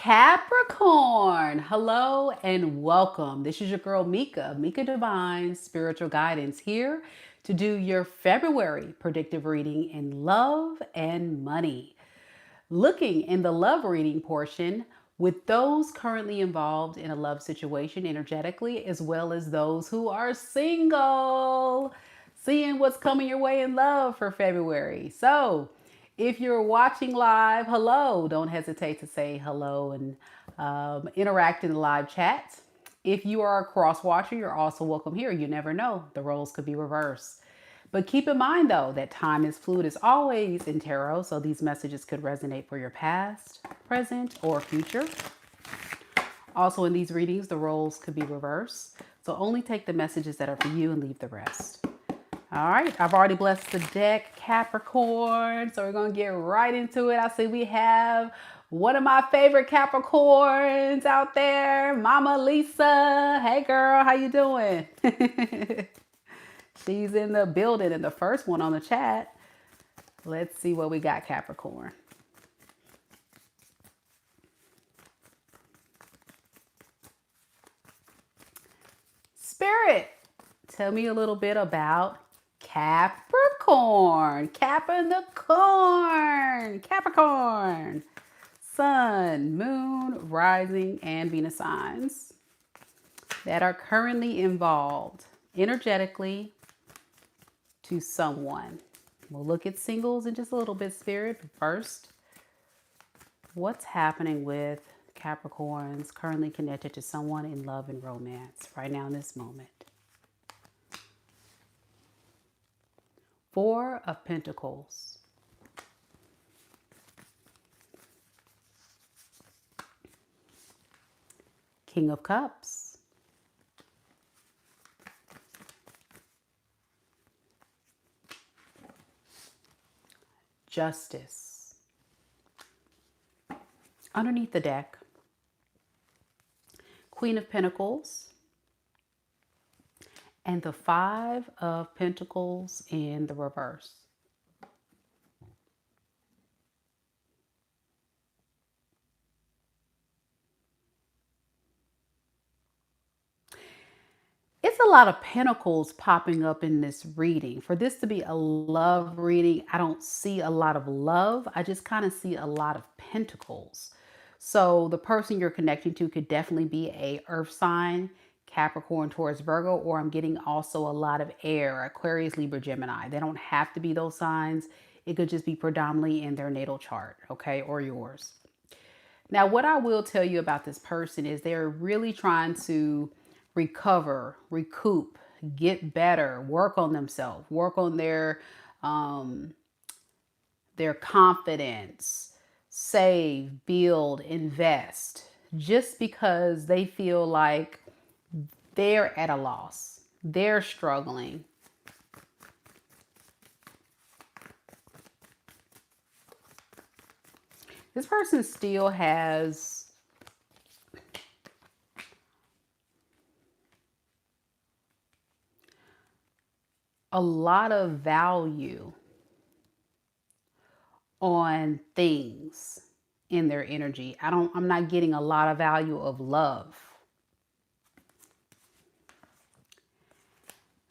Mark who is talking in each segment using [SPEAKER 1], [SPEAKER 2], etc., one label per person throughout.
[SPEAKER 1] Capricorn, hello and welcome. This is your girl Mika Divine Spiritual Guidance, here to do your February predictive reading in love and money. Looking in the love reading portion with those currently involved in a love situation energetically, as well as those who are single, seeing what's coming your way in love for February. So, if you're watching live, hello. Don't hesitate to say hello and interact in the live chat. If you are a cross watcher, you're also welcome here. You never know, the roles could be reversed. But keep in mind, though, that time is fluid as always in tarot, so these messages could resonate for your past, present, or future. Also, in these readings, the roles could be reversed, so only take the messages that are for you and leave the rest. All right, I've already blessed the deck, Capricorn, so we're going to get right into it. I see we have one of my favorite Capricorns out there, Mama Lisa. Hey, girl, how you doing? She's in the building and the first one on the chat. Let's see what we got, Capricorn. Spirit, tell me a little bit about Capricorn. Cap in the corn. Capricorn. Sun, moon, rising, and Venus signs that are currently involved energetically to someone. We'll look at singles in just a little bit, Spirit. But first, what's happening with Capricorns currently connected to someone in love and romance right now in this moment? Four of Pentacles. King of Cups. Justice. Underneath the deck, Queen of Pentacles. And the Five of Pentacles in the reverse. It's a lot of pentacles popping up in this reading. For this to be a love reading, I don't see a lot of love. I just kind of see a lot of pentacles. So the person you're connecting to could definitely be a earth sign, Capricorn, Taurus, Virgo, or I'm getting also a lot of air, Aquarius, Libra, Gemini. They don't have to be those signs. It could just be predominantly in their natal chart, okay, or yours. Now, what I will tell you about this person is they're really trying to recover, recoup, get better, work on themselves, work on their confidence, save, build, invest, just because they feel like they're at a loss, they're struggling. This person still has a lot of value on things in their energy. I'm not getting a lot of value of love.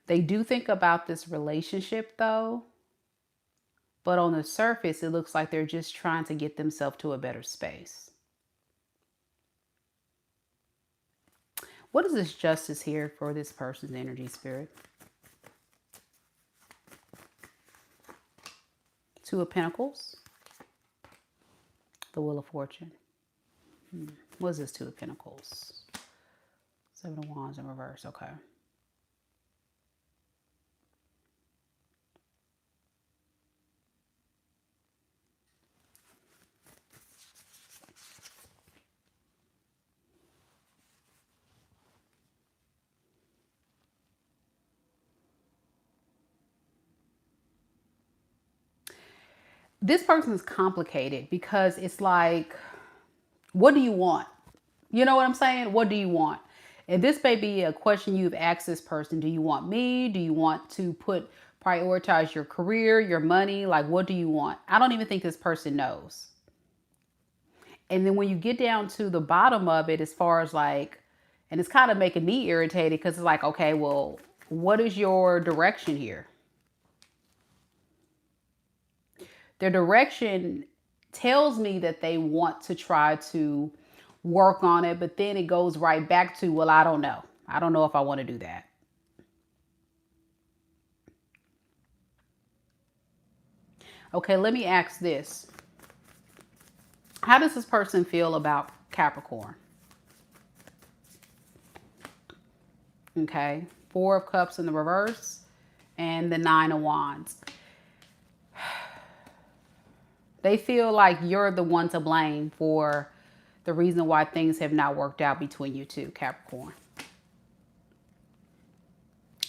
[SPEAKER 1] They do think about this relationship though, but on the surface, it looks like they're just trying to get themselves to a better space. What is this justice here for this person's energy, Spirit? Two of Pentacles. The Wheel of Fortune. What is this Two of Pentacles? Seven of Wands in reverse. Okay. This person is complicated because it's like, what do you want? You know what I'm saying? What do you want? And this may be a question you've asked this person. Do you want me? Do you want to prioritize your career, your money? Like, what do you want? I don't even think this person knows. And then when you get down to the bottom of it, as far as like, and it's kind of making me irritated because it's like, okay, well, what is your direction here? Their direction tells me that they want to try to work on it, but then it goes right back to, well, I don't know. I don't know if I want to do that. Okay, let me ask this. How does this person feel about Capricorn? Okay, Four of Cups in the reverse and the Nine of Wands. They feel like you're the one to blame for the reason why things have not worked out between you two, Capricorn.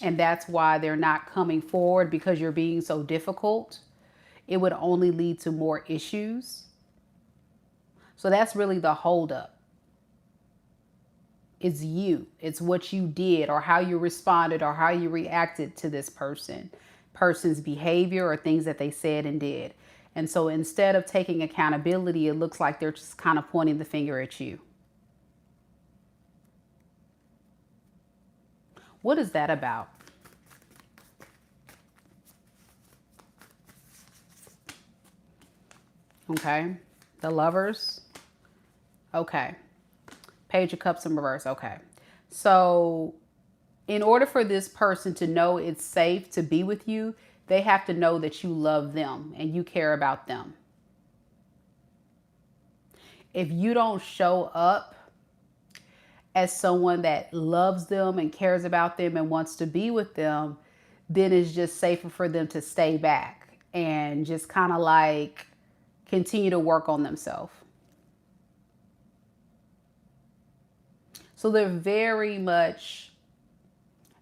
[SPEAKER 1] And that's why they're not coming forward, because you're being so difficult. It would only lead to more issues. So that's really the holdup. It's you. It's what you did or how you responded or how you reacted to this person's behavior or things that they said and did. And so instead of taking accountability, it looks like they're just kind of pointing the finger at you. What is that about? Okay. The Lovers. Okay. Page of Cups in reverse. Okay. So in order for this person to know it's safe to be with you, they have to know that you love them and you care about them. If you don't show up as someone that loves them and cares about them and wants to be with them, then it's just safer for them to stay back and just kind of like continue to work on themselves. So they're very much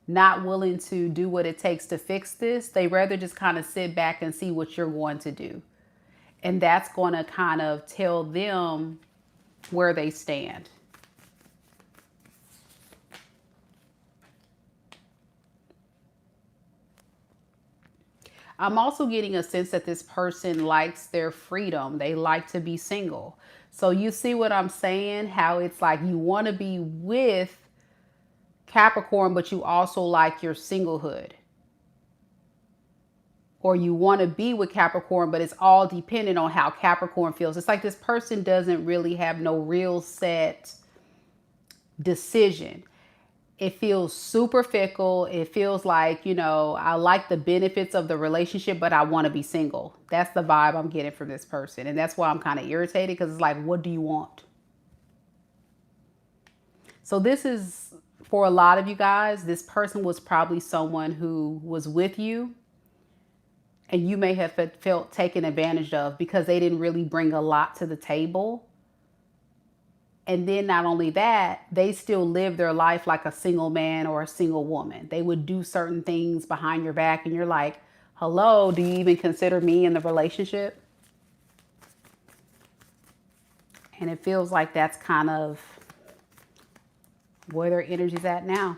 [SPEAKER 1] not willing to do what it takes to fix this. They rather just kind of sit back and see what you're going to do. And that's going to kind of tell them where they stand. I'm also getting a sense that this person likes their freedom. They like to be single. So you see what I'm saying? How it's like you want to be with Capricorn, but you also like your singlehood. Or you want to be with Capricorn, but it's all dependent on how Capricorn feels. It's like this person doesn't really have no real set decision. It feels super fickle. It feels like, I like the benefits of the relationship, but I want to be single. That's the vibe I'm getting from this person. And that's why I'm kind of irritated, because it's like, what do you want? So this is, for a lot of you guys, this person was probably someone who was with you and you may have felt taken advantage of because they didn't really bring a lot to the table. And then not only that, they still live their life like a single man or a single woman. They would do certain things behind your back and you're like, hello, do you even consider me in the relationship? And it feels like that's kind of where their energy's at now.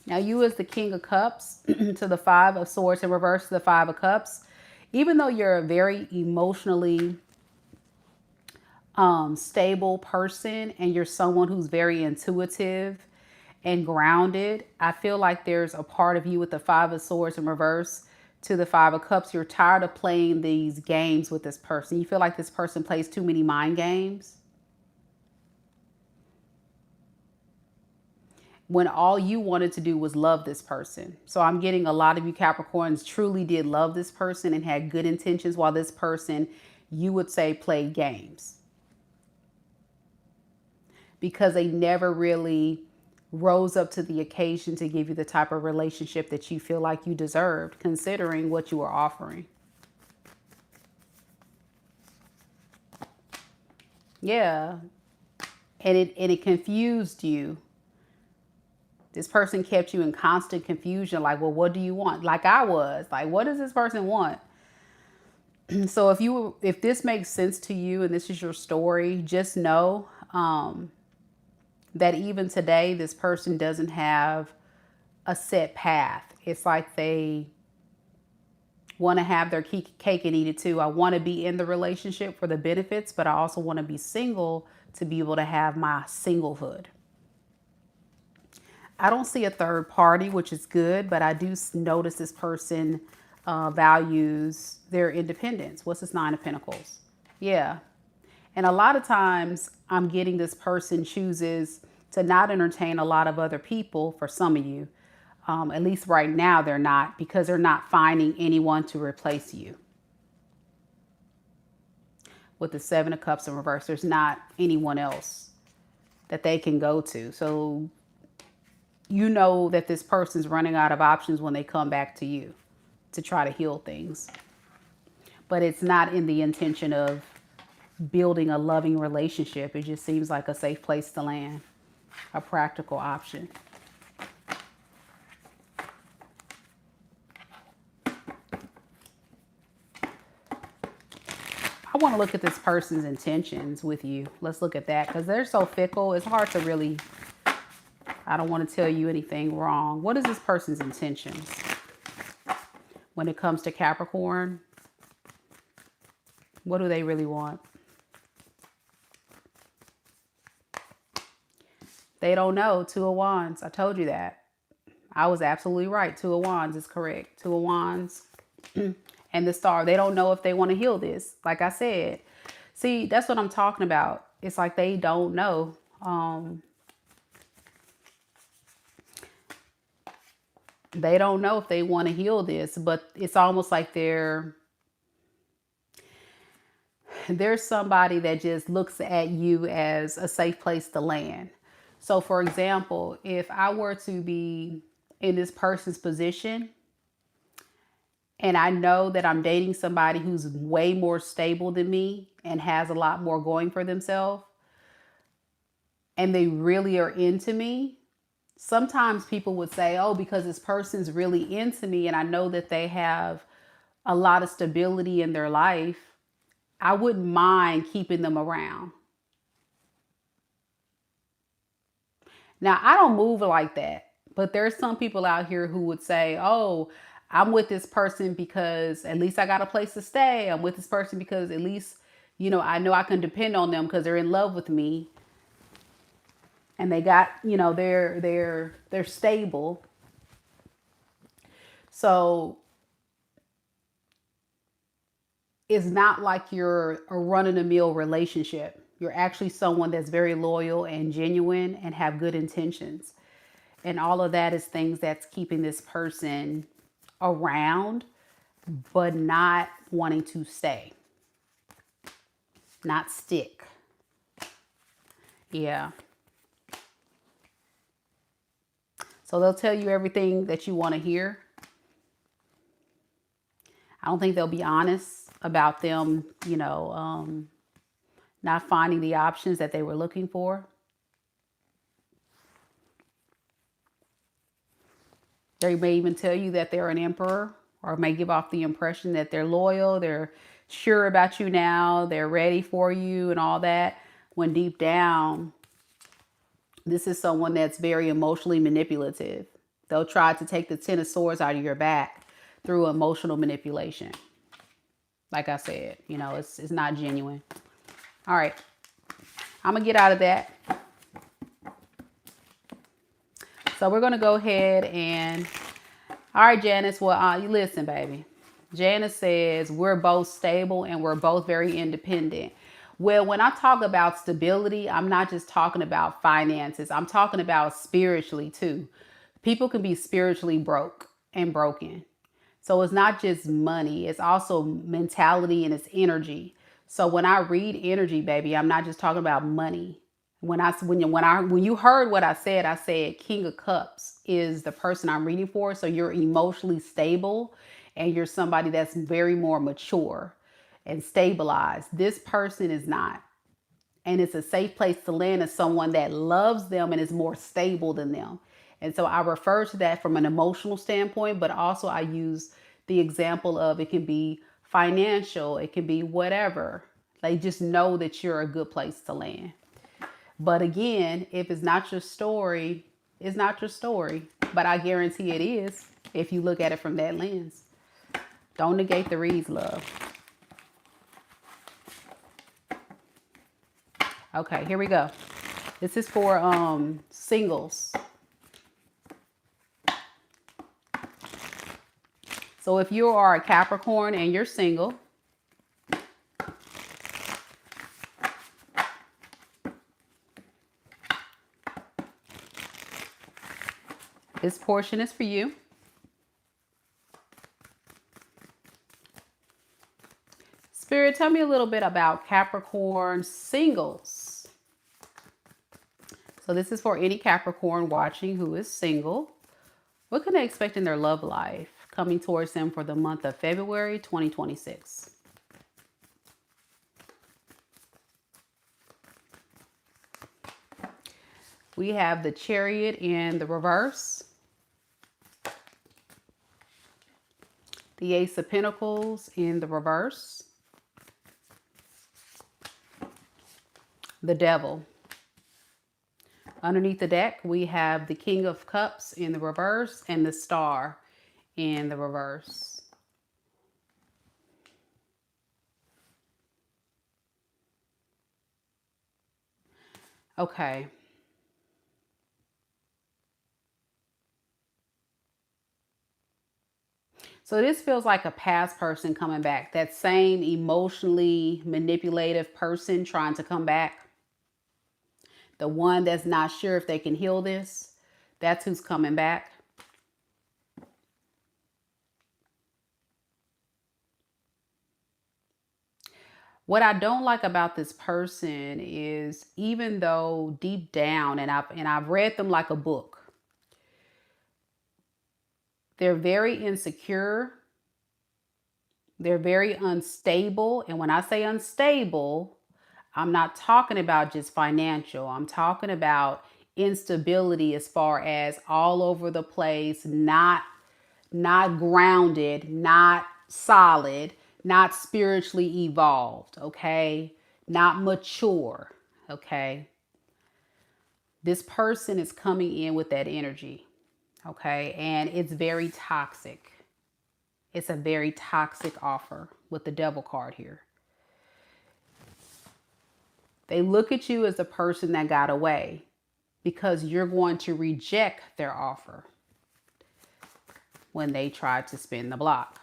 [SPEAKER 1] Now you as the King of Cups to the Five of Swords in reverse to the Five of Cups, even though you're a very emotionally stable person and you're someone who's very intuitive and grounded, I feel like there's a part of you with the Five of Swords in reverse to the Five of Cups. You're tired of playing these games with this person. You feel like this person plays too many mind games, when all you wanted to do was love this person. So I'm getting a lot of you Capricorns truly did love this person and had good intentions, while this person, you would say, played games. Because they never really rose up to the occasion to give you the type of relationship that you feel like you deserved, considering what you were offering. Yeah. And it confused you. This person kept you in constant confusion. Like, well, what do you want? Like I was. Like, what does this person want? So if this makes sense to you and this is your story, just know that even today, this person doesn't have a set path. It's like they Want to have their cake and eat it too. I want to be in the relationship for the benefits, but I also want to be single to be able to have my singlehood. I don't see a third party, which is good, but I do notice this person values their independence. What's this Nine of Pentacles? Yeah. And a lot of times I'm getting this person chooses to not entertain a lot of other people for some of you. At least right now they're not, because they're not finding anyone to replace you. With the Seven of Cups in reverse, there's not anyone else that they can go to. So you know that this person's running out of options when they come back to you to try to heal things. But it's not in the intention of building a loving relationship. It just seems like a safe place to land, a practical option. I want to look at this person's intentions with you. Let's look at that, because they're so fickle. It's hard to really, I don't want to tell you anything wrong. What is this person's intentions when it comes to Capricorn? What do they really want? They don't know. Two of Wands. I told you that. I was absolutely right. Two of Wands is correct. Two of Wands and the Star. They don't know if they want to heal this. Like I said. See, that's what I'm talking about. It's like they don't know. They don't know if they want to heal this, but it's almost like there's somebody that just looks at you as a safe place to land. So for example, if I were to be in this person's position and I know that I'm dating somebody who's way more stable than me and has a lot more going for themselves, and they really are into me, sometimes people would say, oh, because this person's really into me and I know that they have a lot of stability in their life, I wouldn't mind keeping them around. Now, I don't move like that, but there's some people out here who would say, oh, I'm with this person because at least I got a place to stay. I'm with this person because at least, you know I can depend on them because they're in love with me. And they got, they're stable. So it's not like you're a run-of-the-mill relationship. You're actually someone that's very loyal and genuine and have good intentions. And all of that is things that's keeping this person around, but not wanting to stay. Not stick. Yeah. So they'll tell you everything that you want to hear. I don't think they'll be honest about them, not finding the options that they were looking for. They may even tell you that they're an emperor, or may give off the impression that they're loyal, they're sure about you now, they're ready for you and all that, when deep down, this is someone that's very emotionally manipulative. They'll try to take the Ten of Swords out of your back through emotional manipulation. Like I said, it's not genuine. All right. I'm going to get out of that. So we're going to go ahead and... All right, Janice. Well, you listen, baby. Janice says, we're both stable and we're both very independent. Well, when I talk about stability, I'm not just talking about finances. I'm talking about spiritually too. People can be spiritually broke and broken. So it's not just money. It's also mentality and it's energy. So when I read energy, baby, I'm not just talking about money. When you heard what I said King of Cups is the person I'm reading for. So you're emotionally stable and you're somebody that's very more mature and stabilized. This person is not. And it's a safe place to land as someone that loves them and is more stable than them. And so I refer to that from an emotional standpoint, but also I use the example of it can be financial, it can be whatever. They just know that you're a good place to land. But again, if it's not your story, it's not your story. But I guarantee it is if you look at it from that lens. Don't negate the reads, love. Okay, here we go. This is for singles. So if you are a Capricorn and you're single, this portion is for you. Spirit, tell me a little bit about Capricorn singles. So this is for any Capricorn watching who is single. What can they expect in their love life coming towards them for the month of February 2026? We have the Chariot in the reverse, the Ace of Pentacles in the reverse, the Devil. Underneath the deck, we have the King of Cups in the reverse and the Star in the reverse. Okay. So this feels like a past person coming back. That same emotionally manipulative person trying to come back. The one that's not sure if they can heal this. That's who's coming back. What I don't like about this person is, even though deep down, and I've read them like a book, they're very insecure. They're very unstable. And when I say unstable, I'm not talking about just financial. I'm talking about instability as far as all over the place, not grounded, not solid, not spiritually evolved, okay? Not mature, okay? This person is coming in with that energy, okay? And it's very toxic. It's a very toxic offer with the Devil card here. They look at you as the person that got away because you're going to reject their offer when they try to spin the block.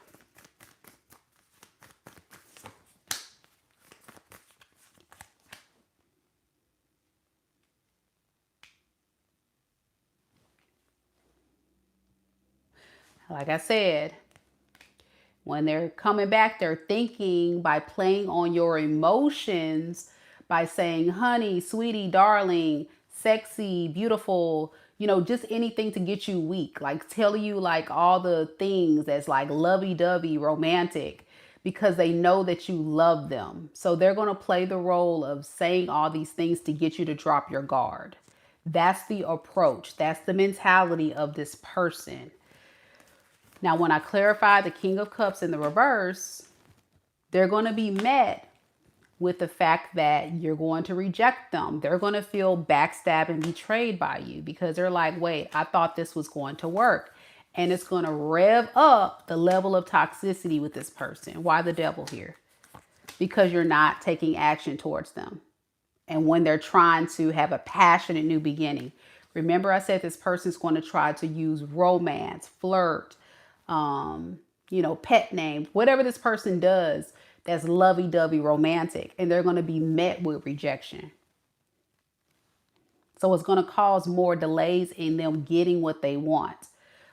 [SPEAKER 1] Like I said, when they're coming back, they're thinking by playing on your emotions, by saying, honey, sweetie, darling, sexy, beautiful, you know, just anything to get you weak, like tell you like all the things that's like lovey-dovey, romantic, because they know that you love them. So they're going to play the role of saying all these things to get you to drop your guard. That's the approach. That's the mentality of this person. Now, when I clarify the King of Cups in the reverse, they're going to be met with the fact that you're going to reject them. They're going to feel backstabbed and betrayed by you because they're like, wait, I thought this was going to work. And it's going to rev up the level of toxicity with this person. Why the Devil here? Because you're not taking action towards them. And when they're trying to have a passionate new beginning. Remember I said this person's going to try to use romance, flirt, you know, pet names, whatever this person does that's lovey-dovey romantic, and they're going to be met with rejection. So it's going to cause more delays in them getting what they want.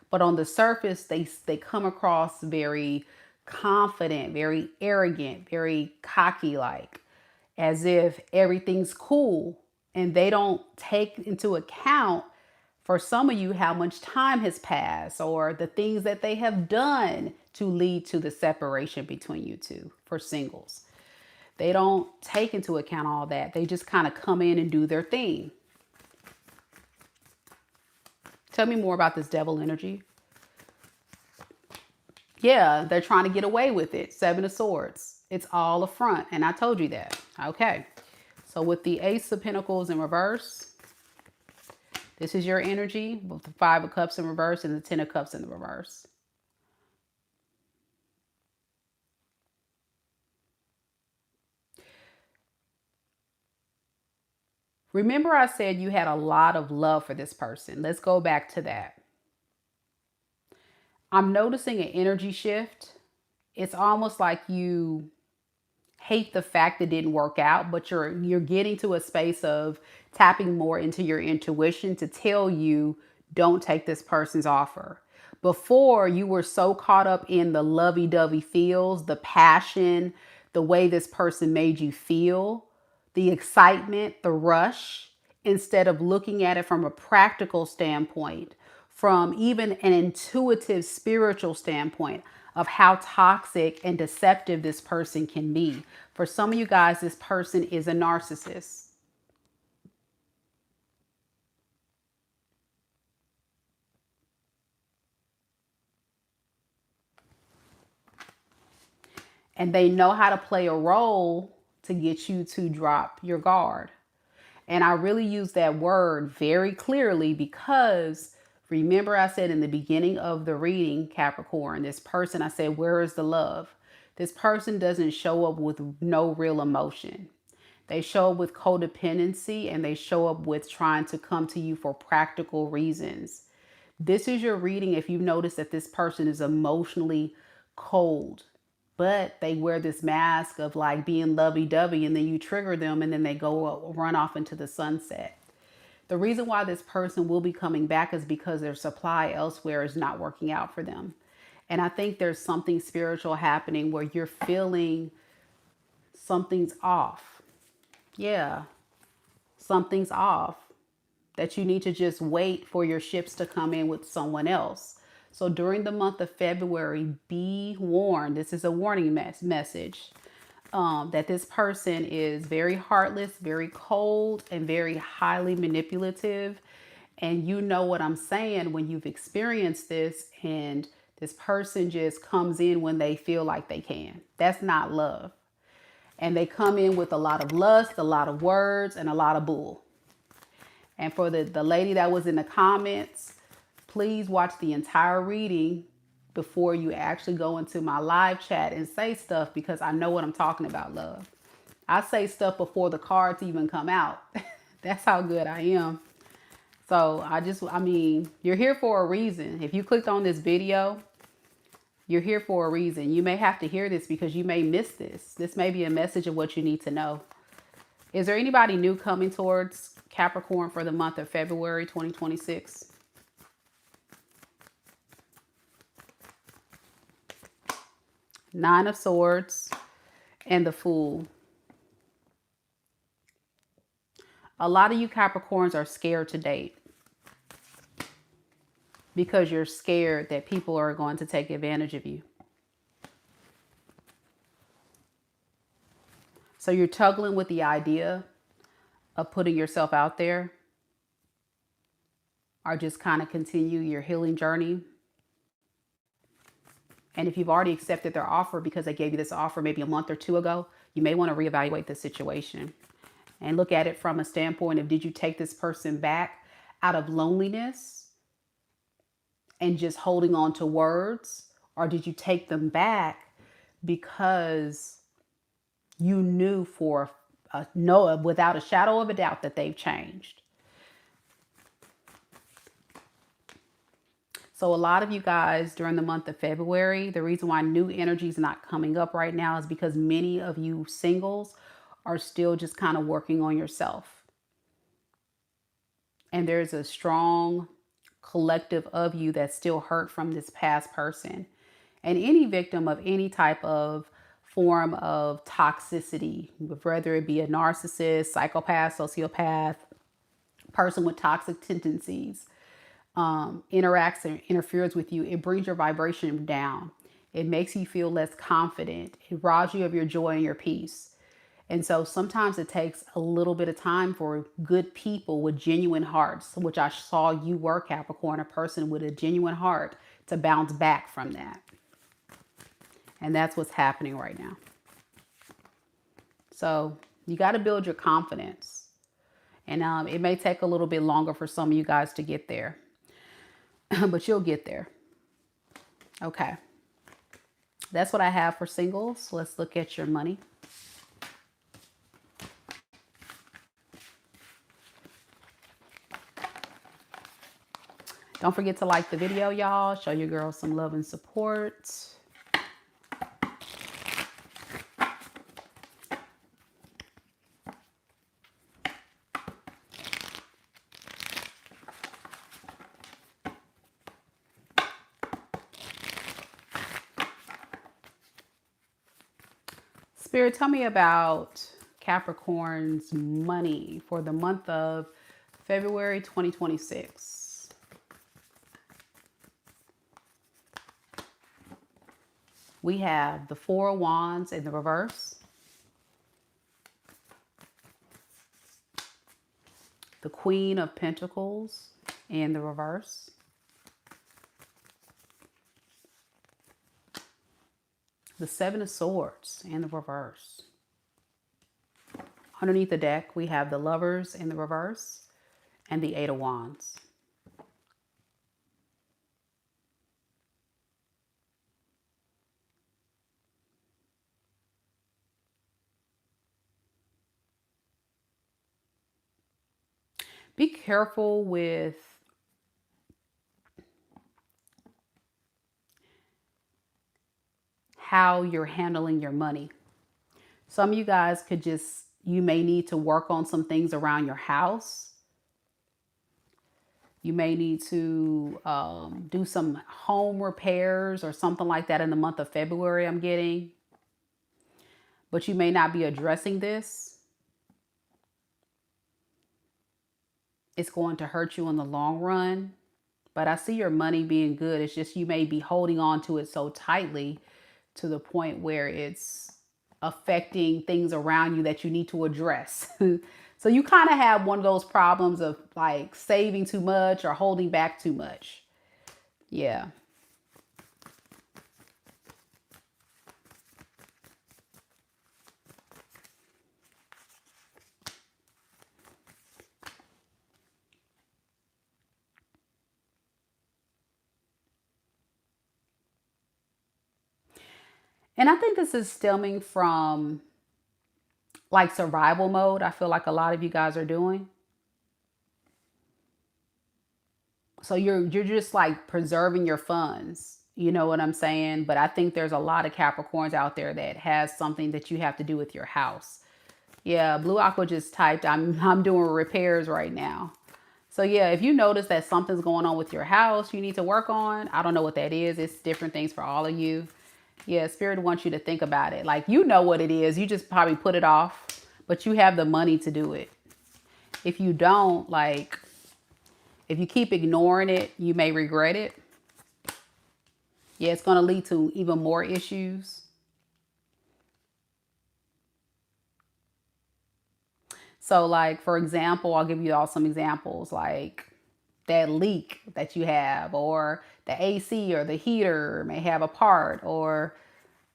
[SPEAKER 1] But on the surface, they come across very confident, very arrogant, very cocky, like as if everything's cool, and they don't take into account, for some of you, how much time has passed or the things that they have done to lead to the separation between you two for singles. They don't take into account all that. They just kind of come in and do their thing. Tell me more about this Devil energy. Yeah, they're trying to get away with it. Seven of Swords. It's all a front. And I told you that. Okay. So with the Ace of Pentacles in reverse, this is your energy with the 5 of Cups in reverse and the 10 of Cups in the reverse. Remember I said you had a lot of love for this person. Let's go back to that. I'm noticing an energy shift. It's almost like you hate the fact it didn't work out, but you're getting to a space of tapping more into your intuition to tell you don't take this person's offer. Before, you were so caught up in the lovey-dovey feels, the passion, the way this person made you feel, the excitement, the rush, instead of looking at it from a practical standpoint, from even an intuitive spiritual standpoint of how toxic and deceptive this person can be. For some of you guys, this person is a narcissist. And they know how to play a role to get you to drop your guard. And I really use that word very clearly because remember I said in the beginning of the reading, Capricorn, this person, I said, where is the love? This person doesn't show up with no real emotion. They show up with codependency and they show up with trying to come to you for practical reasons. This is your reading if you notice that this person is emotionally cold, but they wear this mask of like being lovey-dovey and then you trigger them and then they go run off into the sunset. The reason why this person will be coming back is because their supply elsewhere is not working out for them. And I think there's something spiritual happening where you're feeling something's off. Yeah, something's off. That you need to just wait for your ships to come in with someone else. So during the month of February, be warned. This is a warning message that this person is very heartless, very cold, and very highly manipulative. And you know what I'm saying when you've experienced this and this person just comes in when they feel like they can. That's not love. And they come in with a lot of lust, a lot of words, and a lot of bull. And for the lady that was in the comments, please watch the entire reading before you actually go into my live chat and say stuff because I know what I'm talking about, love. I say stuff before the cards even come out. That's how good I am. So I mean, you're here for a reason. If you clicked on this video, you're here for a reason. You may have to hear this because you may miss this. This may be a message of what you need to know. Is there anybody new coming towards Capricorn for the month of February 2026? Nine of Swords and the Fool. A lot of you Capricorns are scared to date because you're scared that people are going to take advantage of you. So you're tugging with the idea of putting yourself out there or just kind of continue your healing journey. And if you've already accepted their offer because they gave you this offer maybe a month or two ago, you may want to reevaluate the situation and look at it from a standpoint of, did you take this person back out of loneliness and just holding on to words? Or did you take them back because you knew without a shadow of a doubt that they've changed? So a lot of you guys during the month of February, the reason why new energy is not coming up right now is because many of you singles are still just kind of working on yourself. And there's a strong collective of you that's still hurt from this past person. And any victim of any type of form of toxicity, whether it be a narcissist, psychopath, sociopath, person with toxic tendencies, interacts and interferes with you, it brings your vibration down. It makes you feel less confident. It robs you of your joy and your peace. And so sometimes it takes a little bit of time for good people with genuine hearts, which I saw you were, Capricorn, a person with a genuine heart, to bounce back from that. And that's what's happening right now. So you got to build your confidence. And it may take a little bit longer for some of you guys to get there. But you'll get there. Okay. That's what I have for singles. Let's look at your money. Don't forget to like the video, y'all. Show your girls some love and support. Spirit, tell me about Capricorn's money for the month of February 2026. We have the Four of Wands in the reverse, the Queen of Pentacles in the reverse, the Seven of Swords in the reverse. Underneath the deck, we have the Lovers in the reverse and the Eight of Wands. Be careful with how you're handling your money. Some of you guys you may need to work on some things around your house. You may need to do some home repairs or something like that in the month of February, I'm getting. But you may not be addressing this. It's going to hurt you in the long run. But I see your money being good. It's just you may be holding on to it so tightly to the point where it's affecting things around you that you need to address. So you kind of have one of those problems of like saving too much or holding back too much. Yeah. And I think this is stemming from like survival mode. I feel like a lot of you guys are doing. So you're just like preserving your funds. You know what I'm saying? But I think there's a lot of Capricorns out there that has something that you have to do with your house. Yeah, Blue Aqua just typed, I'm doing repairs right now. So yeah, if you notice that something's going on with your house you need to work on, I don't know what that is. It's different things for all of you. Yeah, Spirit wants you to think about it. Like, you know what it is. You just probably put it off, but you have the money to do it. If you don't, like, if you keep ignoring it, you may regret it. Yeah, it's going to lead to even more issues. So like, for example, I'll give you all some examples, like that leak that you have, or the AC or the heater may have a part, or,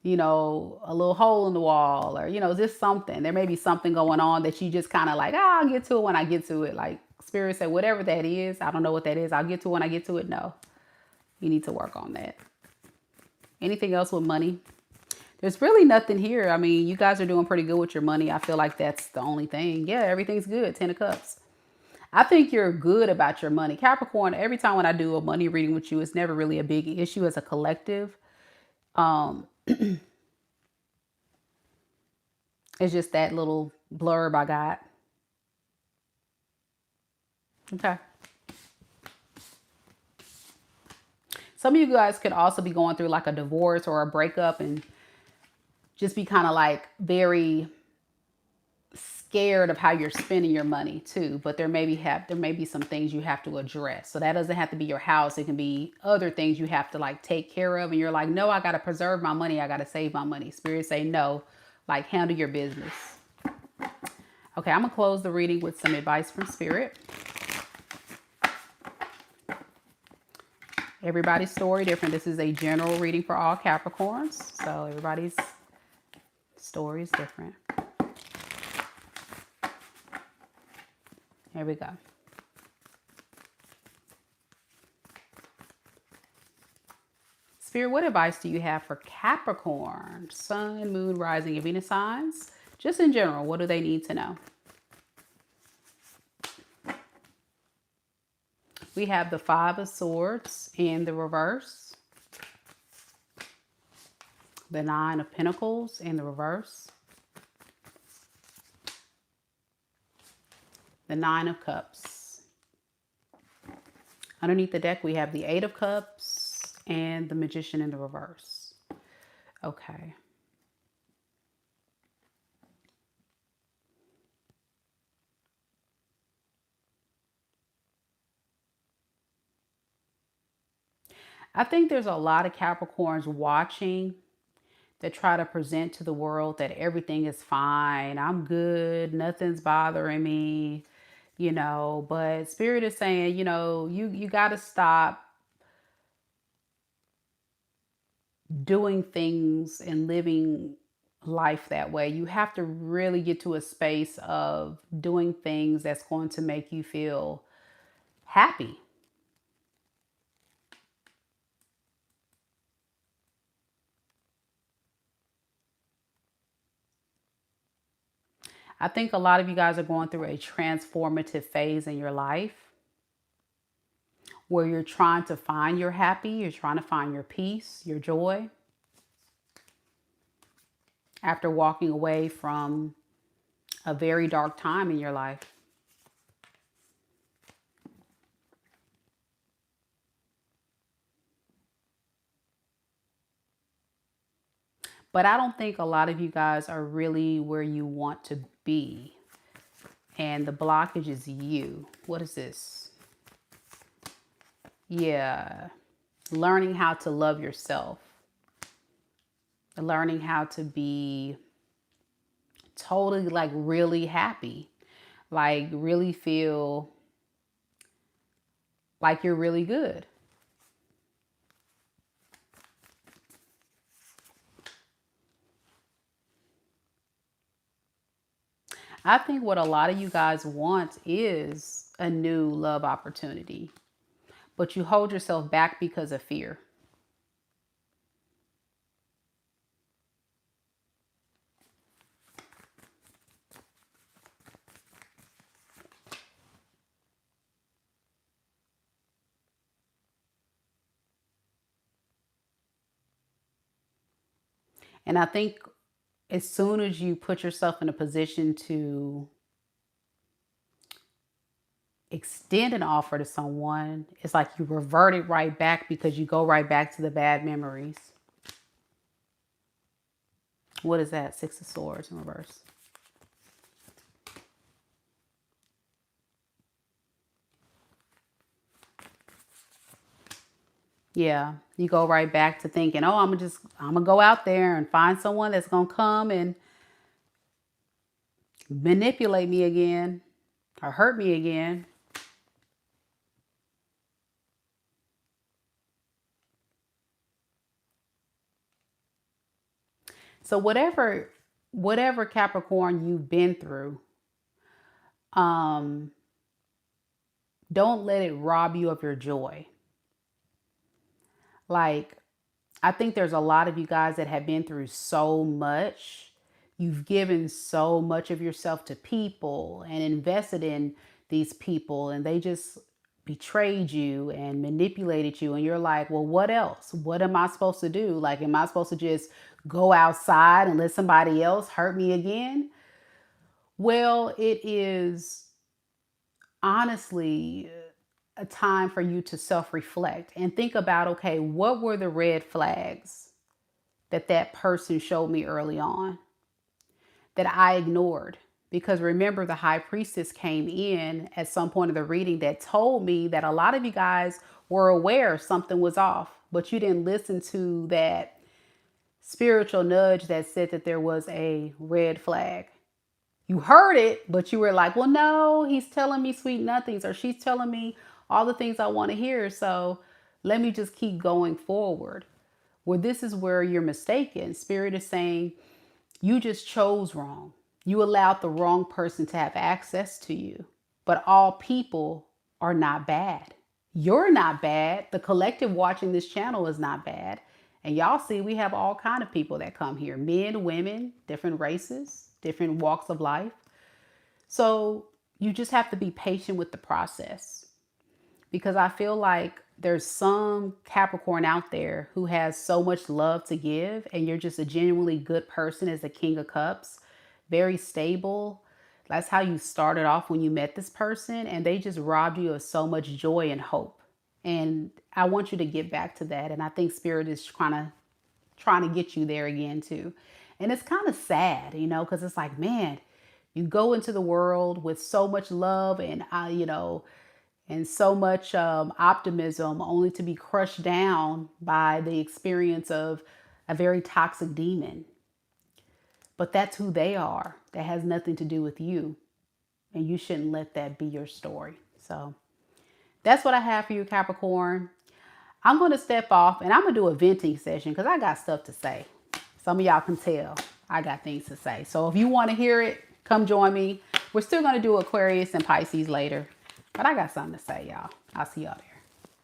[SPEAKER 1] you know, a little hole in the wall, or, you know, just something. There may be something going on that you just kind of like, I'll get to it when I get to it. Like Spirit said, whatever that is, I don't know what that is. I'll get to it when I get to it. No, you need to work on that. Anything else with money? There's really nothing here. I mean, you guys are doing pretty good with your money. I feel like that's the only thing. Yeah, everything's good. 10 of Cups. I think you're good about your money. Capricorn, every time when I do a money reading with you, it's never really a big issue as a collective. It's just that little blurb I got. Okay. Some of you guys could also be going through like a divorce or a breakup and just be kind of like very scared of how you're spending your money too. But there may be some things you have to address. So that doesn't have to be your house. It can be other things you have to like take care of. And you're like, no, I got to preserve my money. I got to save my money. Spirit say no, like handle your business. Okay, I'm going to close the reading with some advice from Spirit. Everybody's story different. This is a general reading for all Capricorns. So everybody's story is different. Here we go. Spirit, what advice do you have for Capricorn, Sun, Moon, Rising, and Venus signs? Just in general, what do they need to know? We have the Five of Swords in the reverse. The Nine of Pentacles in the reverse. The Nine of Cups. Underneath the deck, we have the Eight of Cups and the Magician in the reverse. Okay. I think there's a lot of Capricorns watching that try to present to the world that everything is fine. I'm good. Nothing's bothering me, you know, but Spirit is saying, you know, you got to stop doing things and living life that way. You have to really get to a space of doing things that's going to make you feel happy. I think a lot of you guys are going through a transformative phase in your life where you're trying to find your happy, you're trying to find your peace, your joy after walking away from a very dark time in your life. But I don't think a lot of you guys are really where you want to be. And the blockage is you. What is this? Yeah. Learning how to love yourself. Learning how to be totally like really happy. Like really feel like you're really good. I think what a lot of you guys want is a new love opportunity, but you hold yourself back because of fear. And I think as soon as you put yourself in a position to extend an offer to someone, it's like you revert it right back because you go right back to the bad memories. What is that? Six of Swords in reverse. Yeah, you go right back to thinking, oh, I'm gonna go out there and find someone that's gonna come and manipulate me again or hurt me again. So whatever Capricorn you've been through, don't let it rob you of your joy. Like, I think there's a lot of you guys that have been through so much. You've given so much of yourself to people and invested in these people, and they just betrayed you and manipulated you. And you're like, well, what else? What am I supposed to do? Like, am I supposed to just go outside and let somebody else hurt me again? Well, it is honestly a time for you to self-reflect and think about, okay, what were the red flags that person showed me early on that I ignored? Because remember, the high priestess came in at some point of the reading that told me that a lot of you guys were aware something was off, but you didn't listen to that spiritual nudge that said that there was a red flag. You heard it, but you were like, well, no, he's telling me sweet nothings, or she's telling me all the things I want to hear. So let me just keep going forward. Well, this is where you're mistaken. Spirit is saying you just chose wrong. You allowed the wrong person to have access to you. But all people are not bad. You're not bad. The collective watching this channel is not bad. And y'all see, we have all kind of people that come here. Men, women, different races, different walks of life. So you just have to be patient with the process. because I feel like there's some Capricorn out there who has so much love to give, and you're just a genuinely good person as the King of Cups, very stable. That's how you started off when you met this person, and they just robbed you of so much joy and hope. And I want you to get back to that. And I think Spirit is trying to get you there again too. And it's kind of sad, because it's like, man, you go into the world with so much love and and so much optimism, only to be crushed down by the experience of a very toxic demon. But that's who they are. That has nothing to do with you. And you shouldn't let that be your story. So that's what I have for you, Capricorn. I'm going to step off and I'm going to do a venting session because I got stuff to say. Some of y'all can tell I got things to say. So if you want to hear it, come join me. We're still going to do Aquarius and Pisces later. But I got something to say, y'all. I'll see y'all there.